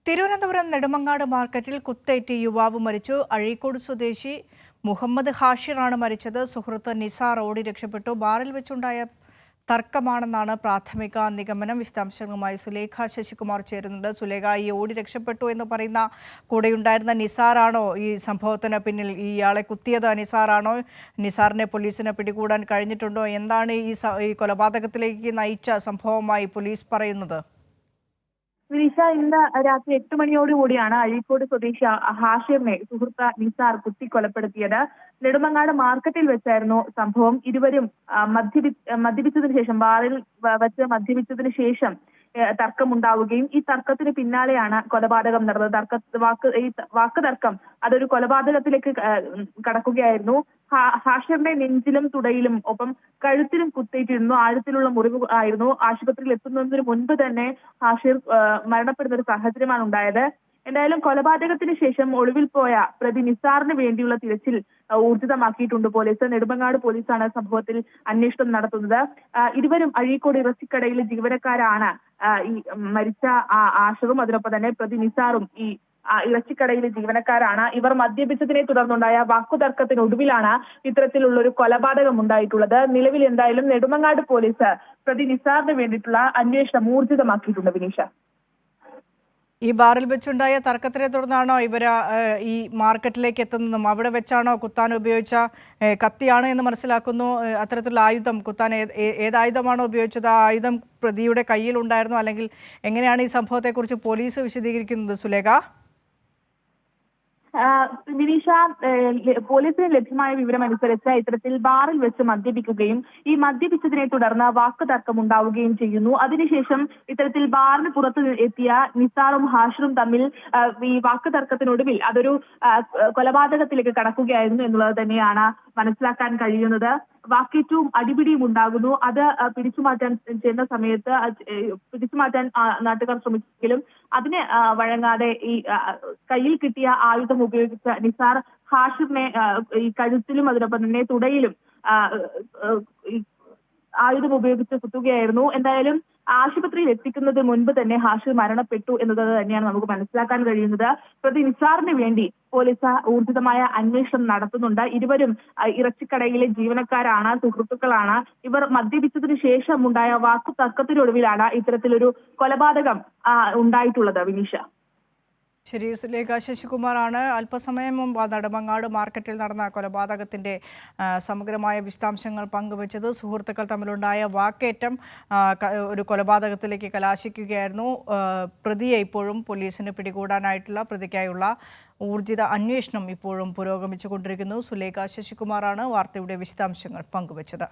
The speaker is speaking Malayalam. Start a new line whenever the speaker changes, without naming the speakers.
തിരുവനന്തപുരം നെടുമങ്ങാട് മാർക്കറ്റിൽ കുത്തേറ്റ് യുവാവ് മരിച്ചു. അഴീക്കോട് സ്വദേശി മുഹമ്മദ് ഹാഷിറാണ് മരിച്ചത്. സുഹൃത്ത് നിസാർ ഓടി രക്ഷപ്പെട്ടു. ബാറിൽ വെച്ചുണ്ടായ തർക്കമാണെന്നാണ് പ്രാഥമിക നിഗമനം. വിശദാംശങ്ങളുമായി സുലേഖ ശശികുമാർ ചേരുന്നുണ്ട്. സുലേഖ, ഈ ഓടി രക്ഷപ്പെട്ടു എന്ന് പറയുന്ന കൂടെയുണ്ടായിരുന്ന നിസാറാണോ ഈ സംഭവത്തിന് പിന്നിൽ? ഇയാളെ കുത്തിയത് നിസാറാണോ? നിസാറിനെ പോലീസിന് പിടികൂടാൻ കഴിഞ്ഞിട്ടുണ്ടോ? എന്താണ് ഈ കൊലപാതകത്തിലേക്ക് നയിച്ച സംഭവമായി പോലീസ് പറയുന്നത്?
വിനീഷ, ഇന്ന് രാത്രി 8 മണിയോടുകൂടിയാണ് അഴീക്കോട് സ്വദേശി ഹാഷിറിനെ സുഹൃത്ത് നിസാർ കുത്തിക്കൊലപ്പെടുത്തിയത്. നെടുമങ്ങാട് മാർക്കറ്റിൽ വെച്ചായിരുന്നു സംഭവം. ഇരുവരും മദ്യപിച്ചതിന് ശേഷം ബാറിൽ വെച്ച് മദ്യപിച്ചതിന് ശേഷം തർക്കമുണ്ടാവുകയും ഈ തർക്കത്തിന് പിന്നാലെയാണ് കൊലപാതകം നടന്നത്. വാക്ക് തർക്കം അതൊരു കൊലപാതകത്തിലേക്ക് കടക്കുകയായിരുന്നു. ഹാഷിറിന്റെ നെഞ്ചിലും തുടയിലും ഒപ്പം കഴുത്തിലും കുത്തേറ്റിരുന്നു. ആഴത്തിലുള്ള മുറിവ് ആയിരുന്നു. ആശുപത്രിയിൽ എത്തുന്നതിന് മുൻപ് തന്നെ ഹാഷിർ മരണപ്പെടുന്ന ഒരു സാഹചര്യമാണ് ഉണ്ടായത്. എന്തായാലും കൊലപാതകത്തിന് ശേഷം ഒളിവിൽ പോയ പ്രതി നിസാറിന് വേണ്ടിയുള്ള തിരച്ചിൽ ഊർജിതമാക്കിയിട്ടുണ്ട് പോലീസ്. നെടുമങ്ങാട് പോലീസാണ് സംഭവത്തിൽ അന്വേഷണം നടത്തുന്നത്. ഇരുവരും അഴീക്കോട് ഇറച്ചിക്കടയിലെ ജീവനക്കാരാണ്. ഈ മരിച്ച ആഷിറും അതിനൊപ്പം തന്നെ പ്രതി നിസാറും ഈ ഇറച്ചിക്കടയിലെ ജീവനക്കാരാണ്. ഇവർ മദ്യപിച്ചതിനെ തുടർന്നുണ്ടായ വാക്കുതർക്കത്തിനൊടുവിലാണ് ഇത്തരത്തിലുള്ള ഒരു കൊലപാതകം ഉണ്ടായിട്ടുള്ളത്. നിലവിൽ എന്തായാലും നെടുമങ്ങാട് പോലീസ് പ്രതി നിസാറിന് വേണ്ടിയിട്ടുള്ള അന്വേഷണം ഊർജിതമാക്കിയിട്ടുണ്ട്. വിനീഷ,
ഈ ബാറിൽ വെച്ചുണ്ടായ തർക്കത്തിനെ തുടർന്നാണോ ഇവർ ഈ മാർക്കറ്റിലേക്ക് എത്തുന്നതും? അവിടെ വെച്ചാണോ കുത്താൻ ഉപയോഗിച്ച കത്തിയാണ് എന്ന് മനസ്സിലാക്കുന്നു. അത്തരത്തിലുള്ള ആയുധം കുത്താൻ ഏതായുധമാണോ ഉപയോഗിച്ചത്? ആ ആയുധം പ്രതിയുടെ കയ്യിലുണ്ടായിരുന്നോ? അല്ലെങ്കിൽ എങ്ങനെയാണ് ഈ സംഭവത്തെക്കുറിച്ച് പോലീസ് വിശദീകരിക്കുന്നത്? സുലേഖ,
വിനീഷ, പോലീസിന് ലഭ്യമായ വിവരമനുസരിച്ച് ഇത്തരത്തിൽ ബാറിൽ വെച്ച് മദ്യപിക്കുകയും ഈ മദ്യപിച്ചതിനെ തുടർന്ന് വാക്ക് തർക്കം ഉണ്ടാവുകയും ചെയ്യുന്നു. അതിനുശേഷം ഇത്തരത്തിൽ ബാറിന് പുറത്ത് എത്തിയ നിസാറും ഹാഷിറും തമ്മിൽ ഈ വാക്ക് തർക്കത്തിനൊടുവിൽ അതൊരു കൊലപാതകത്തിലേക്ക് കടക്കുകയായിരുന്നു എന്നുള്ളത് തന്നെയാണ് മനസ്സിലാക്കാൻ കഴിയുന്നത്. വാക്കേറ്റവും അടിപിടിയും ഉണ്ടാകുന്നു. അത് പിടിച്ചുമാറ്റാൻ ചെയ്യുന്ന സമയത്ത് പിടിച്ചുമാറ്റാൻ നാട്ടുകാർ ശ്രമിച്ചെങ്കിലും അതിന് വഴങ്ങാതെ ഈ കയ്യിൽ കിട്ടിയ ആയുധം ഉപയോഗിച്ച നിസാർ ഹാഷിറിനെ ഈ കഴുത്തിലും അതിനൊപ്പം തന്നെ തുടയിലും ആയുധം ഉപയോഗിച്ച് കുത്തുകയായിരുന്നു. എന്തായാലും ആശുപത്രിയിൽ എത്തിക്കുന്നതിന് മുൻപ് തന്നെ ഹാഷിർ മരണപ്പെട്ടു എന്നത് തന്നെയാണ് നമുക്ക് മനസ്സിലാക്കാൻ കഴിയുന്നത്. പ്രതി നിസാറിന് വേണ്ടി പോലീസ് ഊർജിതമായ അന്വേഷണം നടത്തുന്നുണ്ട്. ഇരുവരും ഇറച്ചിക്കടയിലെ ജീവനക്കാരാണ്, സുഹൃത്തുക്കളാണ്. ഇവർ മദ്യപിച്ചതിന് ശേഷം ഉണ്ടായ വാക്കു തർക്കത്തിനൊടുവിലാണ് ഇത്തരത്തിലൊരു കൊലപാതകം ഉണ്ടായിട്ടുള്ളത്. വിനീഷ,
ശരി. സുലേഖ ശശികുമാറാണ് അല്പസമയം മുമ്പ് നെടുമങ്ങാട് മാർക്കറ്റിൽ നടന്ന കൊലപാതകത്തിൻ്റെ സമഗ്രമായ വിശദാംശങ്ങൾ പങ്കുവച്ചത്. സുഹൃത്തുക്കൾ തമ്മിലുണ്ടായ വാക്കേറ്റം ഒരു കൊലപാതകത്തിലേക്ക് കലാശിക്കുകയായിരുന്നു. പ്രതിയെ ഇപ്പോഴും പോലീസിന് പിടികൂടാനായിട്ടുള്ള പ്രതിക്കായുള്ള ഊർജിത അന്വേഷണം ഇപ്പോഴും പുരോഗമിച്ചുകൊണ്ടിരിക്കുന്നു. സുലേഖ ശശികുമാറാണ് വാർത്തയുടെ വിശദാംശങ്ങൾ പങ്കുവച്ചത്.